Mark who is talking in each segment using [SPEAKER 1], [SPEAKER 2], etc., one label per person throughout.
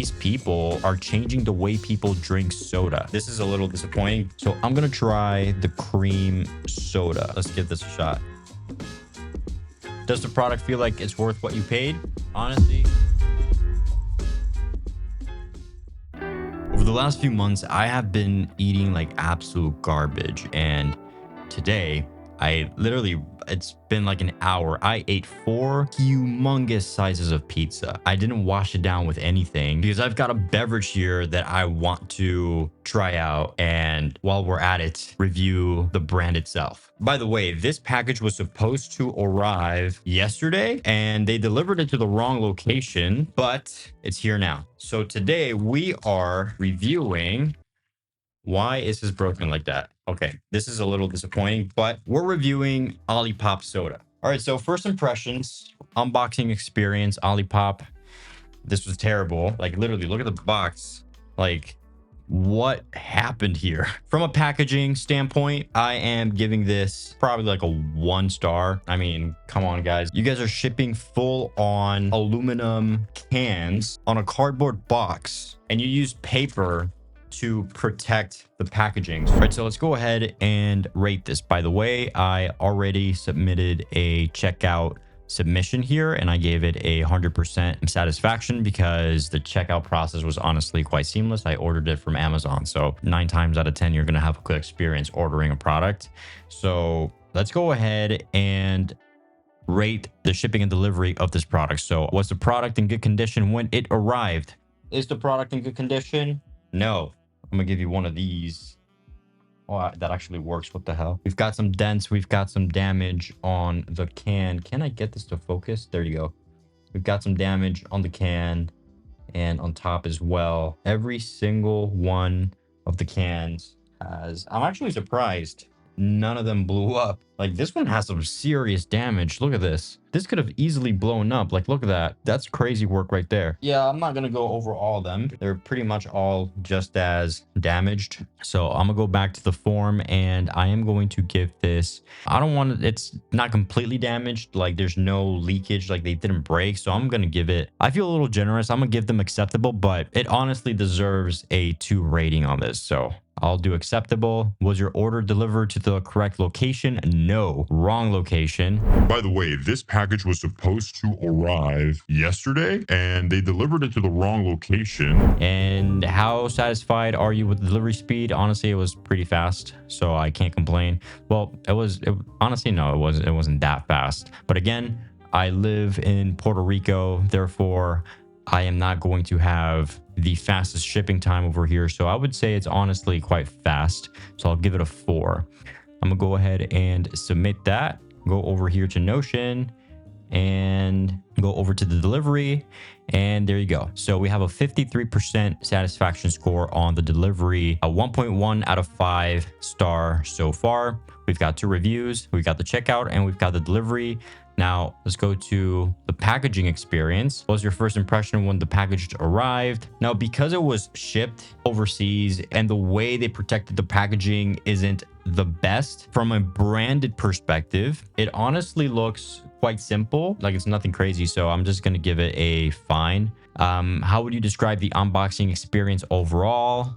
[SPEAKER 1] these people are changing the way people drink soda. This is a little disappointing. So I'm gonna try the cream soda. Let's give this a shot. Does the product feel like it's worth what you paid? Honestly, over the last few months, I have been eating like absolute garbage. And today, it's been like an hour. I ate 4 humongous sizes of pizza. I didn't wash it down with anything because I've got a beverage here that I want to try out. And while we're at it, review the brand itself. By the way, this package was supposed to arrive yesterday and they delivered it to the wrong location, but it's here now. So today we are reviewing. Why is this broken like that? Okay, this is a little disappointing, but we're reviewing Olipop soda. All right, so first impressions, unboxing experience, Olipop. This was terrible. Like literally, look at the box. Like, what happened here? From a packaging standpoint, I am giving this probably like a 1 star. I mean, come on, guys. You guys are shipping full on aluminum cans on a cardboard box, and you use paper to protect the packaging. All right, so let's go ahead and rate this. By the way, I already submitted a checkout submission here and I gave it 100% satisfaction because the checkout process was honestly quite seamless. I ordered it from Amazon. So 9 times out of 10, you're going to have a good experience ordering a product. So let's go ahead and rate the shipping and delivery of this product. So was the product in good condition when it arrived? Is the product in good condition? No. I'm gonna give you one of these. Oh, that actually works. What the hell? We've got some dents. We've got some damage on the can. Can I get this to focus? There you go. We've got some damage on the can and on top as well. Every single one of the cans has... I'm actually surprised none of them blew up. Like this one has some serious damage. Look at this. This could have easily blown up. Like, look at that. That's crazy work right there. Yeah, I'm not going to go over all of them. They're pretty much all just as damaged. So I'm going to go back to the form and I am going to give this... I don't want it... It's not completely damaged. Like there's no leakage. Like they didn't break. So I'm going to give it... I feel a little generous. I'm going to give them acceptable, but it honestly deserves a 2 rating on this. So I'll do acceptable. Was your order delivered to the correct location? No. Wrong location.
[SPEAKER 2] By the way, this package was supposed to arrive yesterday and they delivered it to the wrong location.
[SPEAKER 1] And how satisfied are you with the delivery speed? Honestly, it was pretty fast, so I can't complain. Well, honestly, no, it wasn't that fast. But again, I live in Puerto Rico, therefore I am not going to have the fastest shipping time over here. So I would say it's honestly quite fast. So I'll give it a 4. I'm gonna go ahead and submit that. Go over here to Notion and go over to the delivery. And there you go. So we have a 53% satisfaction score on the delivery, a 1.1 out of 5 star so far. We've got 2 reviews, we've got the checkout, and we've got the delivery. Now let's go to the packaging experience. What was your first impression when the package arrived? Now, because it was shipped overseas and the way they protected the packaging isn't the best from a branded perspective, it honestly looks quite simple. Like it's nothing crazy. So I'm just going to give it a fine. How would you describe the unboxing experience overall?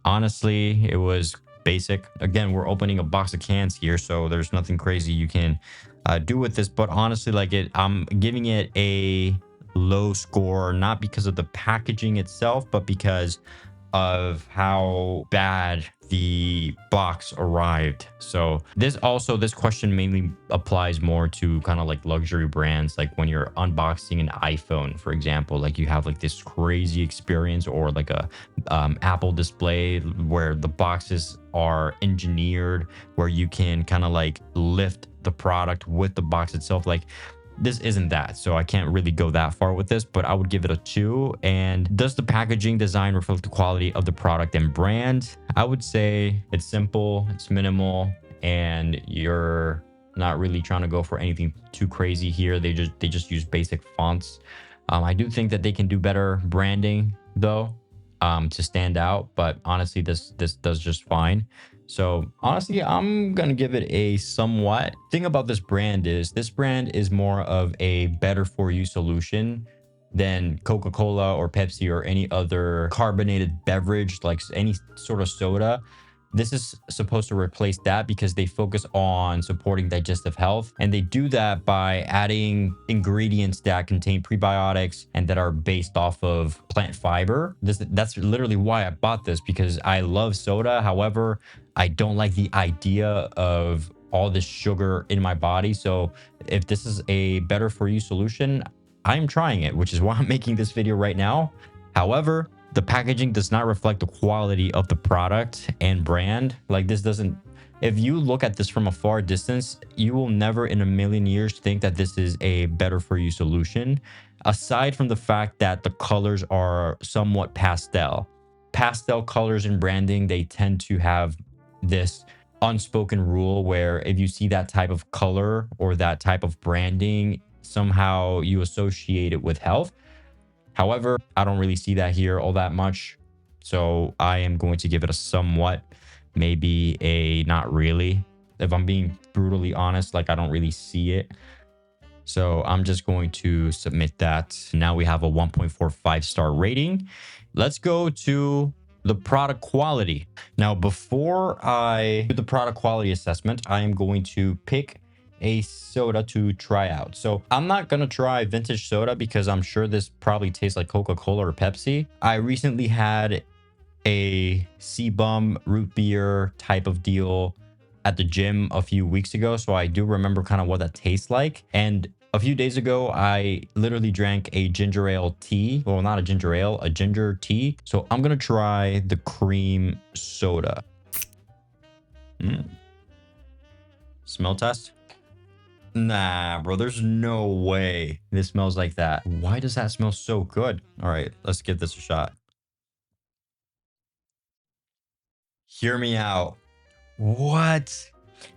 [SPEAKER 1] Honestly, it was basic. Again, we're opening a box of cans here, so there's nothing crazy you can do with this. But honestly, like I'm giving it a low score, not because of the packaging itself, but because of how bad the box arrived. So this question mainly applies more to kind of like luxury brands, like when you're unboxing an iPhone, for example, like you have like this crazy experience, or like a Apple display where the boxes are engineered where you can kind of like lift the product with the box itself. Like this isn't that, so I can't really go that far with this, but I would give it a 2. And does the packaging design reflect the quality of the product and brand? I would say it's simple, it's minimal, and you're not really trying to go for anything too crazy here. They just use basic fonts. I do think that they can do better branding though, to stand out, but honestly this does just fine. So honestly, I'm gonna give it a somewhat. Thing about this brand is more of a better for you solution than Coca-Cola or Pepsi or any other carbonated beverage, like any sort of soda. This is supposed to replace that because they focus on supporting digestive health. And they do that by adding ingredients that contain prebiotics and that are based off of plant fiber. That's literally why I bought this, because I love soda. However, I don't like the idea of all this sugar in my body. So if this is a better for you solution, I'm trying it, which is why I'm making this video right now. However, the packaging does not reflect the quality of the product and brand. Like, this doesn't, if you look at this from a far distance, you will never in a million years think that this is a better for you solution. Aside from the fact that the colors are somewhat pastel. Pastel colors and branding, they tend to have this unspoken rule where if you see that type of color or that type of branding, somehow you associate it with health. However, I don't really see that here all that much. So I am going to give it a somewhat, maybe a not really. If I'm being brutally honest, like, I don't really see it. So I'm just going to submit that. Now we have a 1.45 star rating. Let's go to the product quality. Now, before I do the product quality assessment, I am going to pick a soda to try out. So I'm not gonna try vintage soda because I'm sure this probably tastes like Coca-Cola or Pepsi. I recently had a CBum root beer type of deal at the gym a few weeks ago, so I do remember kind of what that tastes like. And a few days ago, I literally drank a ginger ale tea. Well, not a ginger ale, a ginger tea. So I'm gonna try the cream soda. Smell test. Nah, bro, there's no way this smells like that. Why does that smell so good? All right, let's give this a shot. Hear me out. What?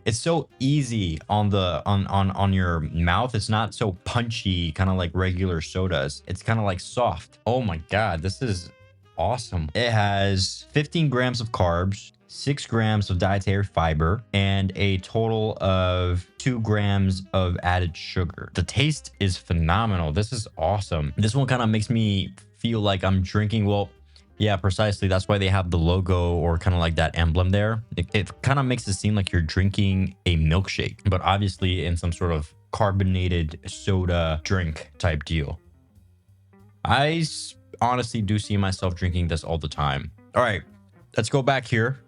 [SPEAKER 1] It's so easy on the on your mouth. It's not so punchy, kind of like regular sodas. It's kind of like soft. Oh my god, this is awesome. It has 15 grams of carbs, 6 grams of dietary fiber, and a total of 2 grams of added sugar. The taste is phenomenal. This is awesome. This one kind of makes me feel like I'm drinking, well, yeah, precisely. That's why they have the logo or kind of like that emblem there. It kind of makes it seem like you're drinking a milkshake, but obviously in some sort of carbonated soda drink type deal. Honestly do see myself drinking this all the time. All right, let's go back here.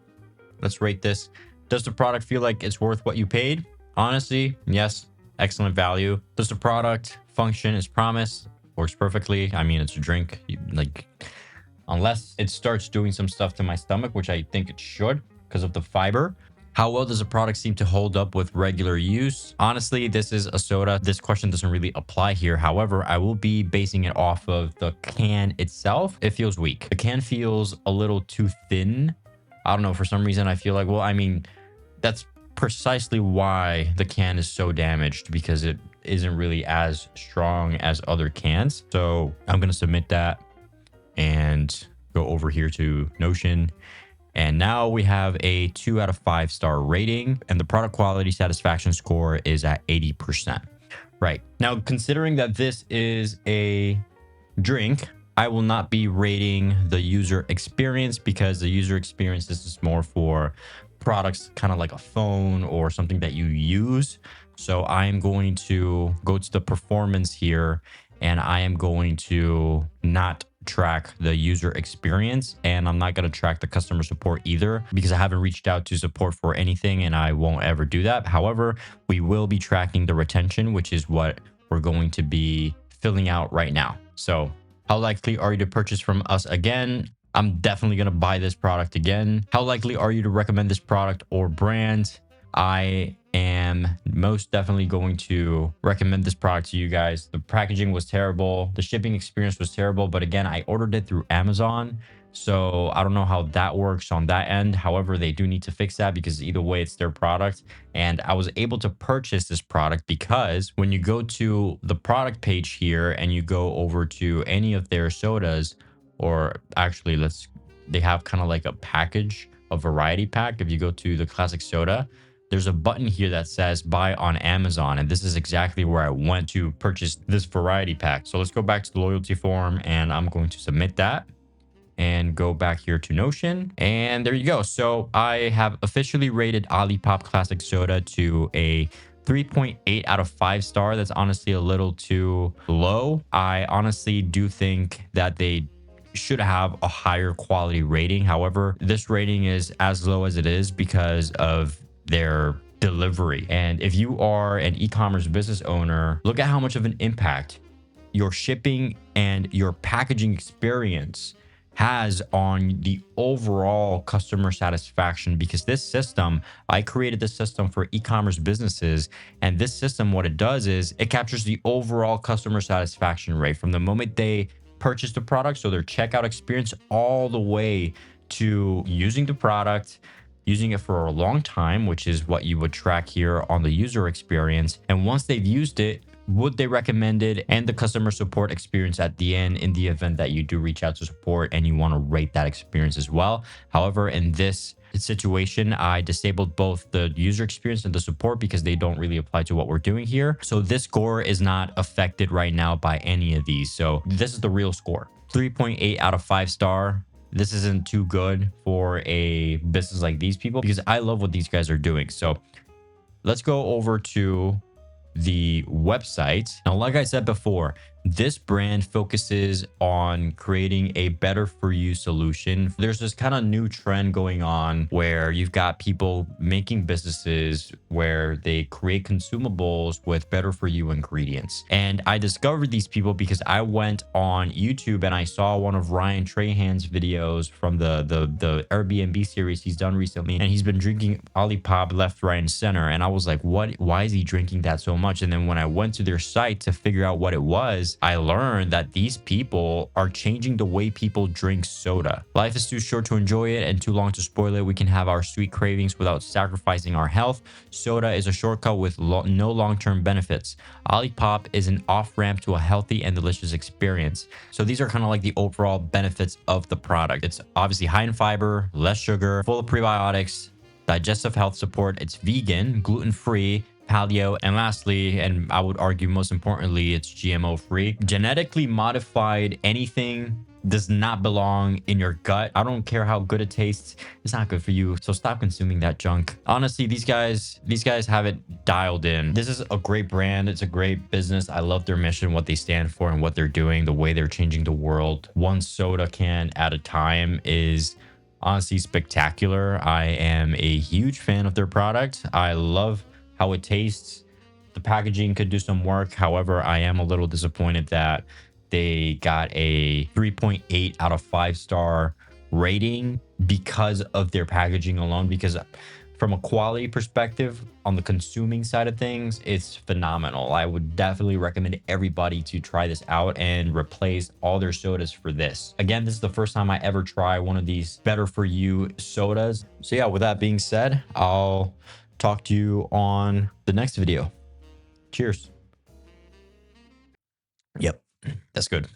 [SPEAKER 1] Let's rate this. Does the product feel like it's worth what you paid? Honestly, yes. Excellent value. Does the product function as promised? Works perfectly. I mean, it's a drink. Unless it starts doing some stuff to my stomach, which I think it should because of the fiber. How well does the product seem to hold up with regular use? Honestly, this is a soda. This question doesn't really apply here. However, I will be basing it off of the can itself. It feels weak. The can feels a little too thin. I don't know. For some reason, I feel like, well, I mean, that's precisely why the can is so damaged, because it isn't really as strong as other cans. So I'm going to submit that and go over here to Notion. And now we have a 2 out of 5 star rating, and the product quality satisfaction score is at 80%. Right. Now, considering that this is a drink, I will not be rating the user experience, because the user experience, this is more for products kind of like a phone or something that you use. So I am going to go to the performance here, and I am going to not track the user experience, and I'm not going to track the customer support either, because I haven't reached out to support for anything and I won't ever do that. However, we will be tracking the retention, which is what we're going to be filling out right now. So how likely are you to purchase from us again? I'm definitely going to buy this product again. How likely are you to recommend this product or brand? I am most definitely going to recommend this product to you guys. The packaging was terrible. The shipping experience was terrible. But again, I ordered it through Amazon, so I don't know how that works on that end. However, they do need to fix that, because either way, it's their product. And I was able to purchase this product because when you go to the product page here and you go over to any of their sodas, or actually they have kind of like a package, a variety pack. If you go to the classic soda, there's a button here that says buy on Amazon. And this is exactly where I went to purchase this variety pack. So let's go back to the loyalty form and I'm going to submit that and go back here to Notion. And there you go. So I have officially rated Olipop Classic Soda to a 3.8 out of 5 star. That's honestly a little too low. I honestly do think that they should have a higher quality rating. However, this rating is as low as it is because of their delivery. And if you are an e-commerce business owner, look at how much of an impact your shipping and your packaging experience has on the overall customer satisfaction. Because this system, I created this system for e-commerce businesses, and this system, what it does is it captures the overall customer satisfaction rate from the moment they purchase the product, so their checkout experience, all the way to using the product, using it for a long time, which is what you would track here on the user experience. And once they've used it, would they recommend it, and the customer support experience at the end in the event that you do reach out to support and you want to rate that experience as well. However, in this situation, I disabled both the user experience and the support because they don't really apply to what we're doing here. So this score is not affected right now by any of these. So this is the real score, 3.8 out of 5 star. This isn't too good for a business like these people because I love what these guys are doing. So let's go over to the website. Now, like I said before, this brand focuses on creating a better for you solution. There's this kind of new trend going on where you've got people making businesses where they create consumables with better for you ingredients. And I discovered these people because I went on YouTube and I saw one of Ryan Trahan's videos from the Airbnb series he's done recently. And he's been drinking Olipop left, right, and center. And I was like, what? Why is he drinking that so much? And then when I went to their site to figure out what it was, I learned that these people are changing the way people drink soda. Life is too short to enjoy it and too long to spoil it. We can have our sweet cravings without sacrificing our health. Soda is a shortcut with no long-term benefits. Olipop is an off-ramp to a healthy and delicious experience. So these are kind of like the overall benefits of the product. It's obviously high in fiber, less sugar, full of prebiotics, digestive health support. It's vegan, gluten-free, paleo, and lastly, and I would argue most importantly, it's GMO free. Genetically modified anything does not belong in your gut. I don't care how good it tastes, it's not good for you. So stop consuming that junk. Honestly, these guys have it dialed in. This is a great brand. It's a great business. I love their mission, what they stand for, and what they're doing, the way they're changing the world one soda can at a time is honestly spectacular. I am a huge fan of their product. I love how it tastes. The packaging could do some work. However, I am a little disappointed that they got a 3.8 out of 5 star rating because of their packaging alone. Because from a quality perspective, on the consuming side of things, it's phenomenal. I would definitely recommend everybody to try this out and replace all their sodas for this. Again, this is the first time I ever try one of these better for you sodas. So yeah, with that being said, I'll talk to you on the next video. Cheers. Yep, that's good.